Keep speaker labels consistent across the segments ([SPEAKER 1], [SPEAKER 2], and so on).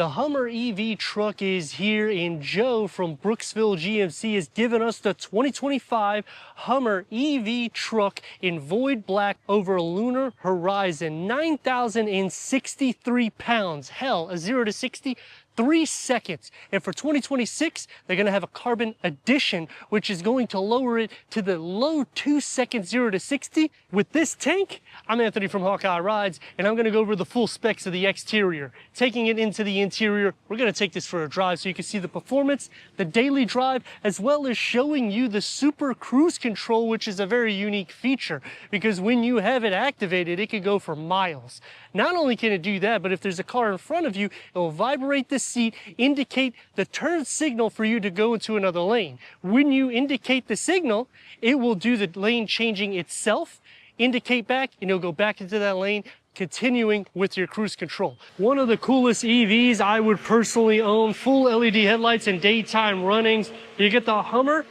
[SPEAKER 1] The Hummer EV truck is here, and Joe from Brooksville GMC has given us the 2025 Hummer EV truck in void black over lunar horizon. 9,063 pounds. Hell, a 0 to 60, 3 seconds. And for 2026, they're going to have a carbon edition, which is going to lower it to the low 2 seconds 0 to 60. With this tank, I'm Anthony from Hawkeye Rides, and I'm going to go over the full specs of the exterior. Taking it into the interior, we're going to take this for a drive so you can see the performance, the daily drive, as well as showing you the super cruise control, which is a very unique feature because when you have it activated, it can go for miles. Not only can it do that, but if there's a car in front of you, it will vibrate the seat, indicate the turn signal for you to go into another lane. When you indicate the signal, it will do the lane changing itself, indicate back, and it'll go back into that lane, continuing with your cruise control. One of the coolest EVs I would personally own, full LED headlights and daytime runnings. You get the Hummer,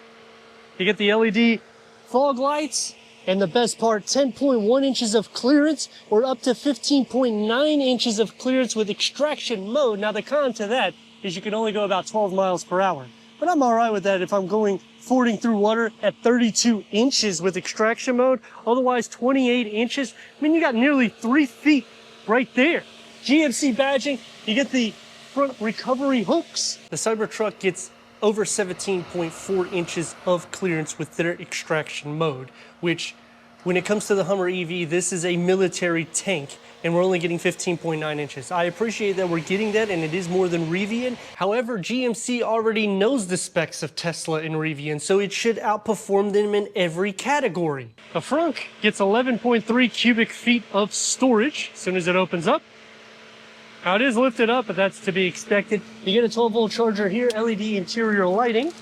[SPEAKER 1] you get the LED fog lights, and the best part, 10.1 inches of clearance or up to 15.9 inches of clearance with extraction mode. Now the con to that is you can only go about 12 miles per hour. But I'm all right with that if I'm going fording through water at 32 inches with extraction mode. Otherwise, 28 inches. I mean, you got nearly 3 feet right there. GMC badging, you get the front recovery hooks. The Cybertruck gets over 17.4 inches of clearance with their extraction mode, which when it comes to the Hummer EV, this is a military tank, and we're only getting 15.9 inches. I appreciate that we're getting that, and it is more than Rivian. However, GMC already knows the specs of Tesla and Rivian, so it should outperform them in every category. The front gets 11.3 cubic feet of storage as soon as it opens up. Now it is lifted up, but that's to be expected. You get a 12-volt charger here, LED interior lighting.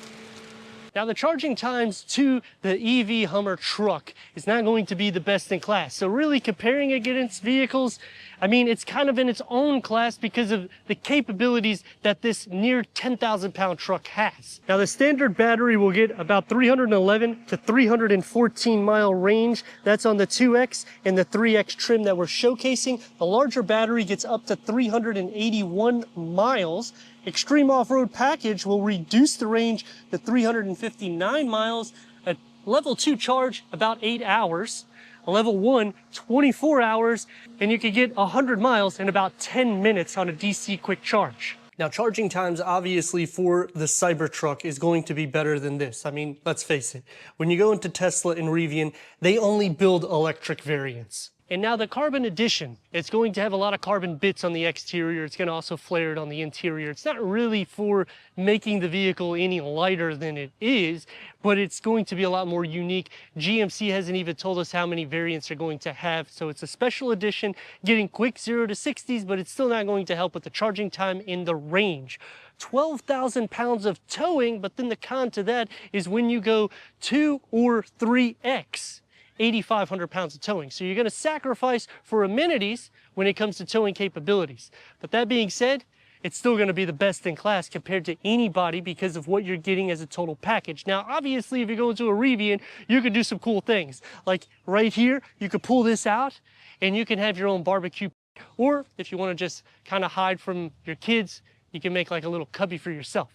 [SPEAKER 1] Now the charging times to the EV Hummer truck is not going to be the best in class. So really comparing against vehicles, I mean, it's kind of in its own class because of the capabilities that this near 10,000 pound truck has. Now the standard battery will get about 311 to 314 mile range. That's on the 2X and the 3X trim that we're showcasing. The larger battery gets up to 381 miles. Extreme Off-Road Package will reduce the range to 359 miles. A level 2 charge, about 8 hours. A level 1, 24 hours. And you can get 100 miles in about 10 minutes on a DC quick charge. Now, charging times, obviously, for the Cybertruck is going to be better than this. I mean, let's face it. When you go into Tesla and Rivian, they only build electric variants. And now the carbon edition, it's going to have a lot of carbon bits on the exterior. It's going to also flare it on the interior. It's not really for making the vehicle any lighter than it is, but it's going to be a lot more unique. GMC hasn't even told us how many variants they're going to have. So it's a special edition, getting quick 0 to 60s, but it's still not going to help with the charging time in the range. 12,000 pounds of towing, but then the con to that is when you go 2 or 3X. 8,500 pounds of towing. So you're going to sacrifice for amenities when it comes to towing capabilities. But that being said, it's still going to be the best in class compared to anybody because of what you're getting as a total package. Now, obviously, if you go into a Rivian, you can do some cool things. Like right here, you could pull this out and you can have your own barbecue. Or if you want to just kind of hide from your kids, you can make like a little cubby for yourself.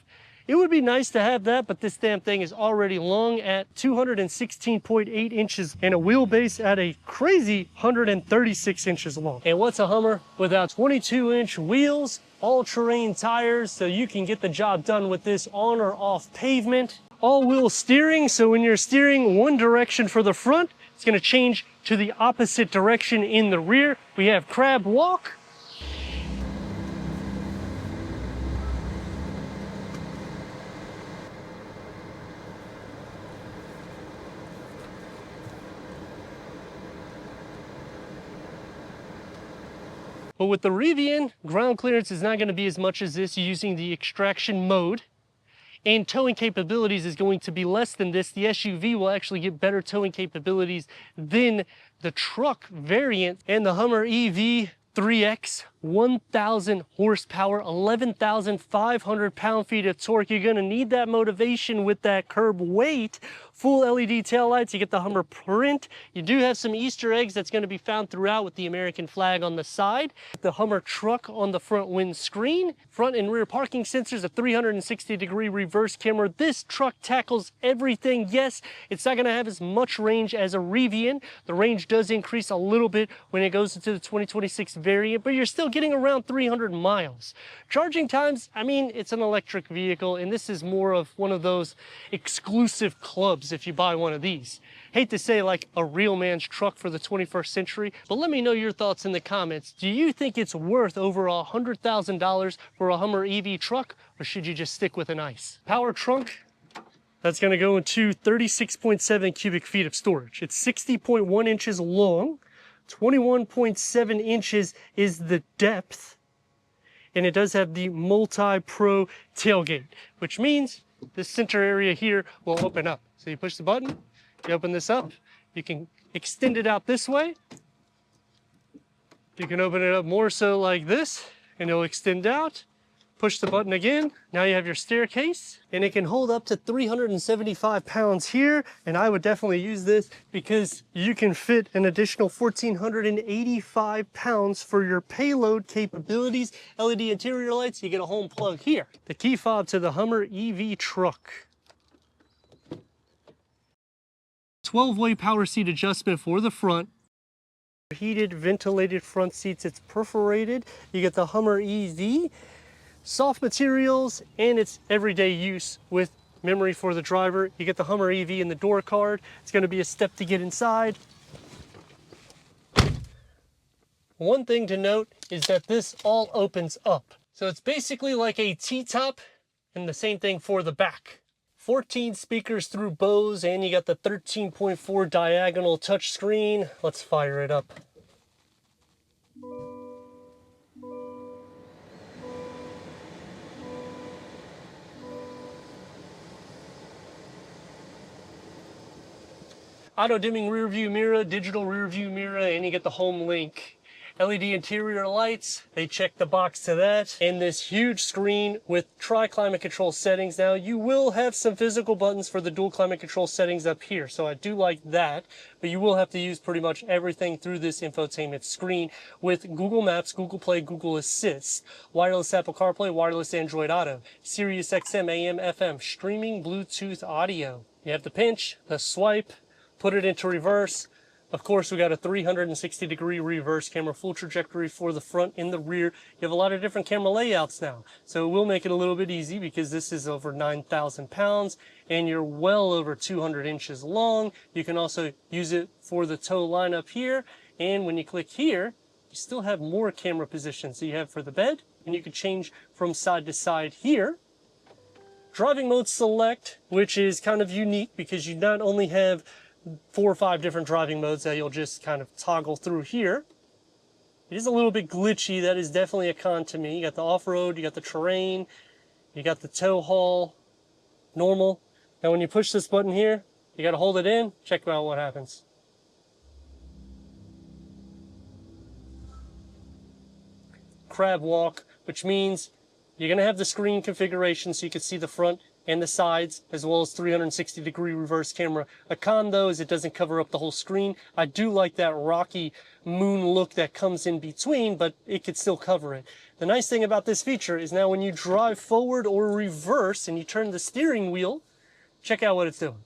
[SPEAKER 1] It would be nice to have that, but this damn thing is already long at 216.8 inches and a wheelbase at a crazy 136 inches long. And what's a Hummer without 22-inch wheels, all-terrain tires, so you can get the job done with this on or off pavement. All-wheel steering, so when you're steering one direction for the front, it's going to change to the opposite direction in the rear. We have crab walk. But with the Rivian, ground clearance is not going to be as much as this using the extraction mode. And towing capabilities is going to be less than this. The SUV will actually get better towing capabilities than the truck variant. And the Hummer EV 3X 1,000 horsepower, 11,500 pound-feet of torque. You're gonna need that motivation with that curb weight. Full LED taillights, you get the Hummer print. You do have some Easter eggs that's gonna be found throughout with the American flag on the side. The Hummer truck on the front windscreen. Front and rear parking sensors, a 360-degree reverse camera. This truck tackles everything. Yes, it's not gonna have as much range as a Rivian. The range does increase a little bit when it goes into the 2026 variant, but you're still getting around 300 miles. Charging times, I mean, it's an electric vehicle, and this is more of one of those exclusive clubs if you buy one of these. Hate to say like a real man's truck for the 21st century, but let me know your thoughts in the comments. Do you think it's worth over $100,000 for a Hummer EV truck, or should you just stick with an ICE? Power trunk, that's gonna go into 36.7 cubic feet of storage. It's 60.1 inches long. 21.7 inches is the depth, and it does have the multi-pro tailgate, which means the center area here will open up. So you push the button, you open this up, you can extend it out this way. You can open it up more so like this, and it'll extend out. Push the button again, now you have your staircase, and it can hold up to 375 pounds here, and I would definitely use this because you can fit an additional 1,485 pounds for your payload capabilities. LED interior lights, you get a home plug here. The key fob to the Hummer EV truck. 12-way power seat adjustment for the front. Heated, ventilated front seats, it's perforated. You get the Hummer EV. Soft materials, and it's everyday use with memory for the driver. You get the Hummer EV in the door card. It's going to be a step to get inside. One thing to note is that this all opens up. So it's basically like a T-top, and the same thing for the back. 14 speakers through Bose, and you got the 13.4 diagonal touchscreen. Let's fire it up. Auto dimming rear view mirror, digital rear view mirror, and you get the home link. LED interior lights, they check the box to that. And this huge screen with tri-climate control settings. Now you will have some physical buttons for the dual climate control settings up here, so I do like that. But you will have to use pretty much everything through this infotainment screen with Google Maps, Google Play, Google Assist, wireless Apple CarPlay, wireless Android Auto, Sirius XM, AM, FM, streaming Bluetooth audio. You have the pinch, the swipe, put it into reverse. Of course, we got a 360-degree reverse camera, full trajectory for the front and the rear. You have a lot of different camera layouts now. So it will make it a little bit easy because this is over 9,000 pounds and you're well over 200 inches long. You can also use it for the tow line up here. And when you click here, you still have more camera positions. So you have for the bed, and you can change from side to side here. Driving mode select, which is kind of unique because you not only have 4 or 5 different driving modes that you'll just kind of toggle through here. It is a little bit glitchy. That is definitely a con to me. You got the off-road, you got the terrain, you got the tow haul, normal. Now when you push this button here, you got to hold it in. Check out what happens. Crab walk, which means you're going to have the screen configuration so you can see the front and the sides, as well as 360-degree reverse camera. A con, though, is it doesn't cover up the whole screen. I do like that rocky moon look that comes in between, but it could still cover it. The nice thing about this feature is now when you drive forward or reverse and you turn the steering wheel, check out what it's doing.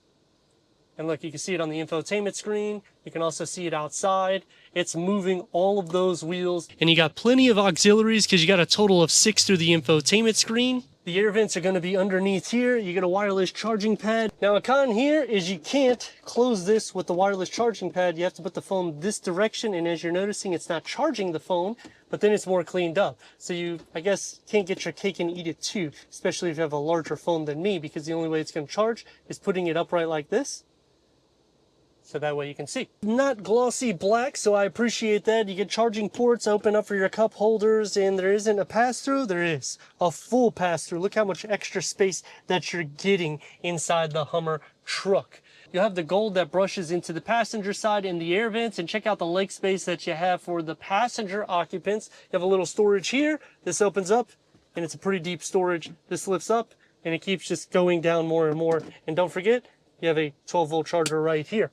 [SPEAKER 1] And look, you can see it on the infotainment screen. You can also see it outside. It's moving all of those wheels. And you got plenty of auxiliaries because you got a total of 6 through the infotainment screen. The air vents are going to be underneath here. You get a wireless charging pad. Now a con here is you can't close this with the wireless charging pad. You have to put the phone this direction, and as you're noticing, it's not charging the phone, but then it's more cleaned up. So you, I guess, can't get your cake and eat it too, especially if you have a larger phone than me, because the only way it's going to charge is putting it upright like this. So that way you can see. Not glossy black, so I appreciate that. You get charging ports, open up for your cup holders, and there isn't a pass-through. There is a full pass-through. Look how much extra space that you're getting inside the Hummer truck. You'll have the gold that brushes into the passenger side in the air vents, and check out the leg space that you have for the passenger occupants. You have a little storage here. This opens up and it's a pretty deep storage. This lifts up and it keeps just going down more and more. And don't forget, you have a 12-volt charger right here.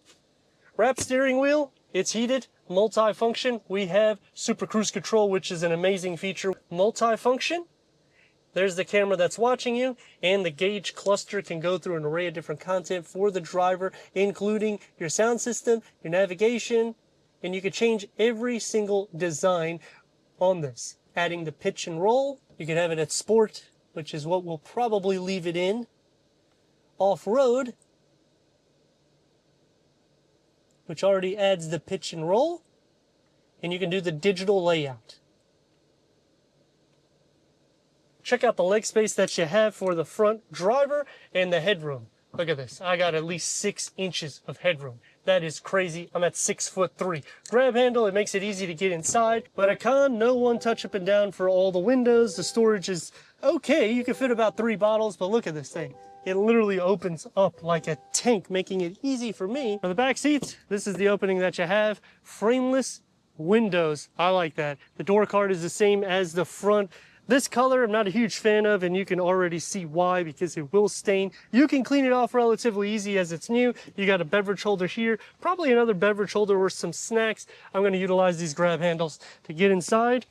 [SPEAKER 1] Wrap steering wheel, it's heated, multi-function. We have Super Cruise Control, which is an amazing feature. Multi-function. There's the camera that's watching you, and the gauge cluster can go through an array of different content for the driver, including your sound system, your navigation, and you can change every single design on this. Adding the pitch and roll, you can have it at sport, which is what we'll probably leave it in. Off-road, which already adds the pitch and roll, and you can do the digital layout. Check out the leg space that you have for the front driver and the headroom. Look at this. I got at least 6 inches of headroom. That is crazy. I'm at 6'3". Grab handle, it makes it easy to get inside. But a con, no one touch up and down for all the windows. The storage is okay. You can fit about 3 bottles, but look at this thing. It literally opens up like a tank, making it easy for me. For the back seats, this is the opening that you have. Frameless windows. I like that. The door card is the same as the front. This color I'm not a huge fan of, and you can already see why, because it will stain. You can clean it off relatively easy as it's new. You got a beverage holder here, probably another beverage holder or some snacks. I'm going to utilize these grab handles to get inside.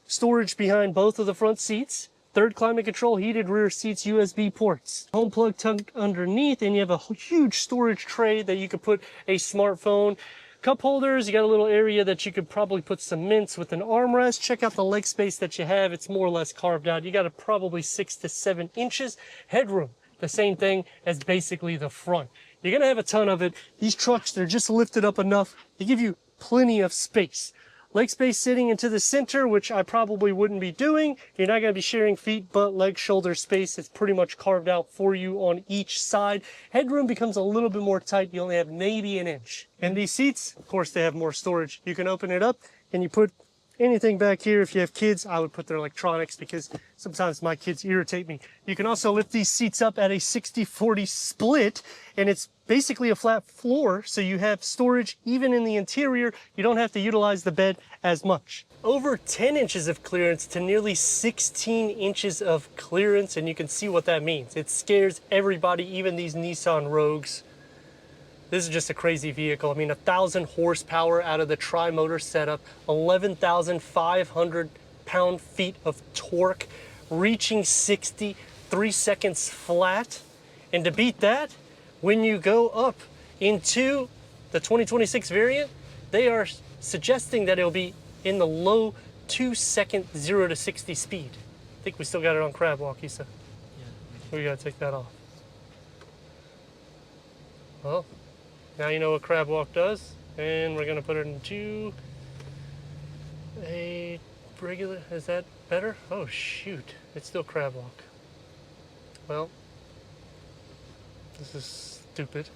[SPEAKER 1] Storage behind both of the front seats. Third climate control, heated rear seats, USB ports. Home plug tucked underneath, and you have a huge storage tray that you could put a smartphone. Cup holders, you got a little area that you could probably put some mints with an armrest. Check out the leg space that you have. It's more or less carved out. You got probably 6 to 7 inches. Headroom, the same thing as basically the front. You're going to have a ton of it. These trucks, they're just lifted up enough to give you plenty of space. Leg space sitting into the center, which I probably wouldn't be doing. You're not going to be sharing feet, butt, leg, shoulder space. It's pretty much carved out for you on each side. Headroom becomes a little bit more tight. You only have maybe an inch. And these seats, of course, they have more storage. You can open it up and you put anything back here. If you have kids, I would put their electronics because sometimes my kids irritate me. You can also lift these seats up at a 60-40 split, and it's basically a flat floor, so you have storage even in the interior. You don't have to utilize the bed as much. Over 10 inches of clearance to nearly 16 inches of clearance, and you can see what that means. It scares everybody, even these Nissan Rogues. This is just a crazy vehicle. I mean, 1,000 horsepower out of the tri-motor setup, 11,500 pound-feet of torque, reaching 60, 3 seconds flat. And to beat that, when you go up into the 2026 variant, they are suggesting that it'll be in the low 2-second 0 to 60 speed. I think we still got it on crab walk, Issa. Yeah. We gotta take that off. Well, now you know what crab walk does, and we're gonna put it into a regular. Is that better? Oh shoot, it's still crab walk. Well, this is stupid.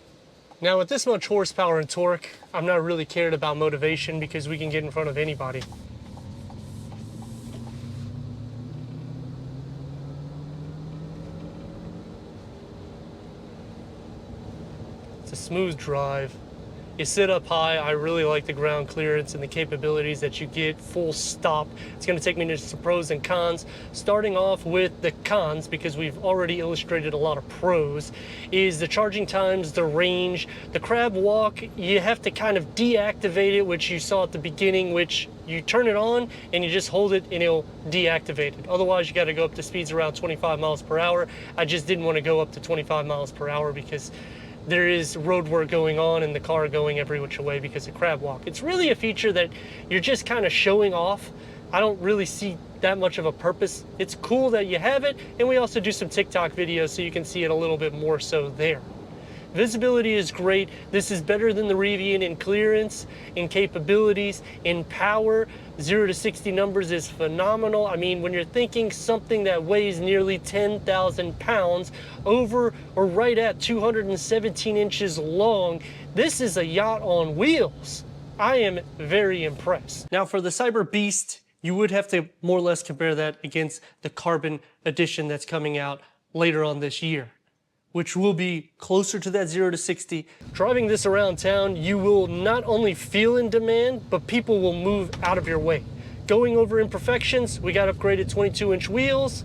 [SPEAKER 1] Now with this much horsepower and torque, I'm not really cared about motivation because we can get in front of anybody. It's a smooth drive. You sit up high. I really like the ground clearance and the capabilities that you get. Full stop. It's going to take me into some pros and cons. Starting off with the cons, because we've already illustrated a lot of pros, is the charging times, the range. The crab walk, you have to kind of deactivate it, which you saw at the beginning, which you turn it on and you just hold it and it'll deactivate it. Otherwise, you got to go up to speeds around 25 miles per hour. I just didn't want to go up to 25 miles per hour because there is road work going on and the car going every which way because of crab walk. It's really a feature that you're just kind of showing off. I don't really see that much of a purpose. It's cool that you have it, and we also do some TikTok videos so you can see it a little bit more so there. Visibility is great. This is better than the Rivian in clearance, in capabilities, in power. 0 to 60 numbers is phenomenal. I mean, when you're thinking something that weighs nearly 10,000 pounds, over or right at 217 inches long, this is a yacht on wheels. I am very impressed. Now for the Cyber Beast, you would have to more or less compare that against the Carbon Edition that's coming out later on this year. which will be closer to that 0 to 60. Driving this around town, you will not only feel in demand, but people will move out of your way. Going over imperfections, we got upgraded 22-inch wheels.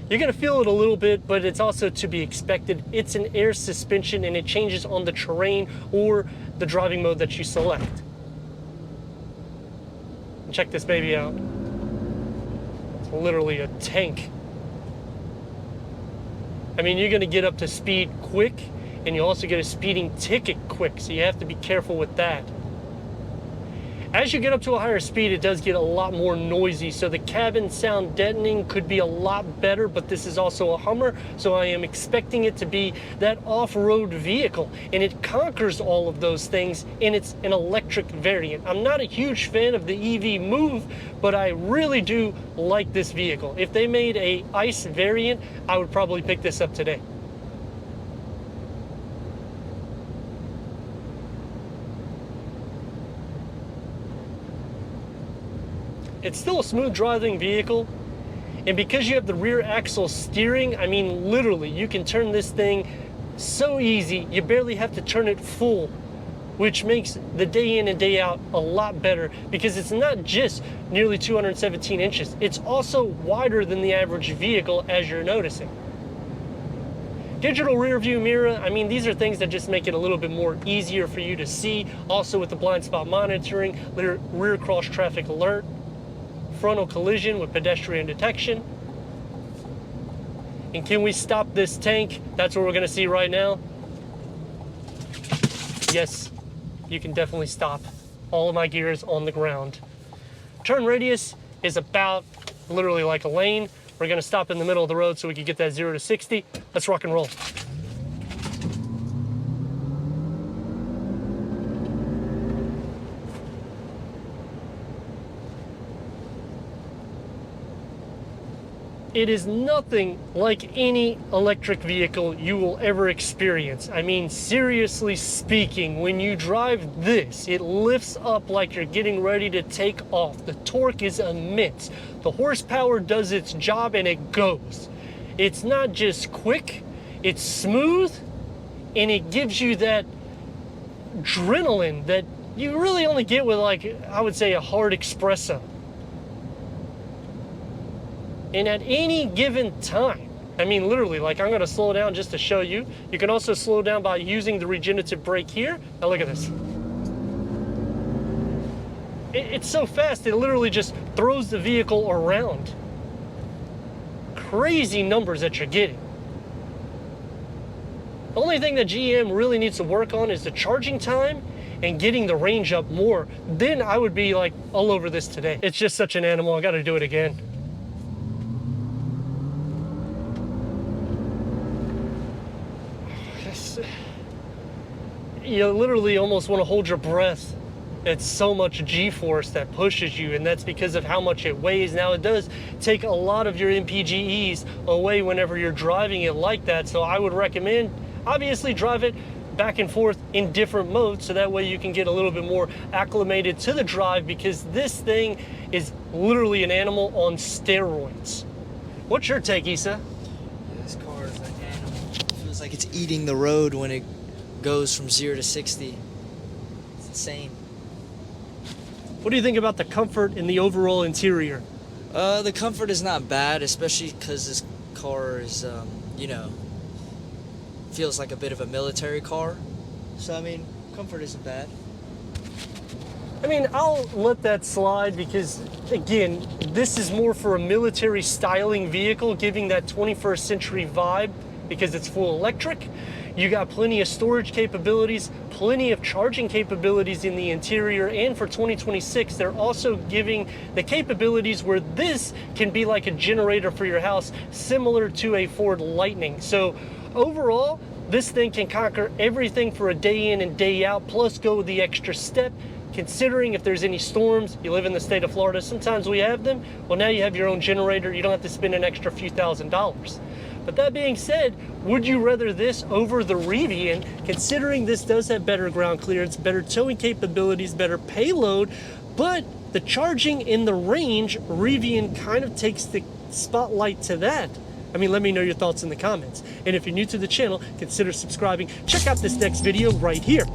[SPEAKER 1] You're gonna feel it a little bit, but it's also to be expected. It's an air suspension and it changes on the terrain or the driving mode that you select. Check this baby out. It's literally a tank. I mean, you're gonna get up to speed quick, and you also get a speeding ticket quick, so you have to be careful with that. As you get up to a higher speed, it does get a lot more noisy, so the cabin sound deadening could be a lot better, but this is also a Hummer, so I am expecting it to be that off-road vehicle, and it conquers all of those things, and it's an electric variant. I'm not a huge fan of the EV move, but I really do like this vehicle. If they made a ICE variant, I would probably pick this up today. It's still a smooth driving vehicle, and because you have the rear axle steering, I mean literally you can turn this thing so easy, you barely have to turn it full, which makes the day in and day out a lot better because it's not just nearly 217 inches, it's also wider than the average vehicle, as you're noticing. Digital rear view mirror, I mean, these are things that just make it a little bit more easier for you to see. Also with the blind spot monitoring, rear cross traffic alert, frontal collision with pedestrian detection. And can we stop this tank? That's what we're gonna see right now. Yes, you can definitely stop. All of my gear is on the ground. Turn radius is about literally like a lane. We're gonna stop in the middle of the road so we can get that 0 to 60. Let's rock and roll. It is nothing like any electric vehicle you will ever experience. I mean, seriously speaking, when you drive this, it lifts up like you're getting ready to take off. The torque is immense. The horsepower does its job and it goes. It's not just quick, it's smooth, and it gives you that adrenaline that you really only get with, like, I would say a hard espresso. And at any given time, I mean, literally, like, I'm gonna slow down just to show you. You can also slow down by using the regenerative brake here. Now look at this. It's so fast, it literally just throws the vehicle around. Crazy numbers that you're getting. The only thing that GM really needs to work on is the charging time and getting the range up more. Then I would be like all over this today. It's just such an animal, I gotta do it again. You literally almost want to hold your breath. It's so much G-force that pushes you, and that's because of how much it weighs. Now, it does take a lot of your MPGEs away whenever you're driving it like that, so I would recommend, obviously, drive it back and forth in different modes, so that way you can get a little bit more acclimated to the drive, because this thing is literally an animal on steroids. What's your take, Issa?
[SPEAKER 2] This car is an animal. It feels like it's eating the road when it goes from 0 to 60. It's insane.
[SPEAKER 1] What do you think about the comfort in the overall interior?
[SPEAKER 2] The comfort is not bad, especially because this car is, you know, feels like a bit of a military car. So, I mean, comfort isn't bad.
[SPEAKER 1] I mean, I'll let that slide because, again, this is more for a military styling vehicle, giving that 21st century vibe because it's full electric. You got plenty of storage capabilities, plenty of charging capabilities in the interior, and for 2026, they're also giving the capabilities where this can be like a generator for your house, similar to a Ford Lightning. So overall, this thing can conquer everything for a day in and day out, plus go the extra step, considering if there's any storms. You live in the state of Florida, sometimes we have them. Well, now you have your own generator, you don't have to spend an extra few $1,000s. But that being said, would you rather this over the Rivian, considering this does have better ground clearance, better towing capabilities, better payload, but the charging and the range, Rivian kind of takes the spotlight to that. I mean, let me know your thoughts in the comments. And if you're new to the channel, consider subscribing. Check out this next video right here.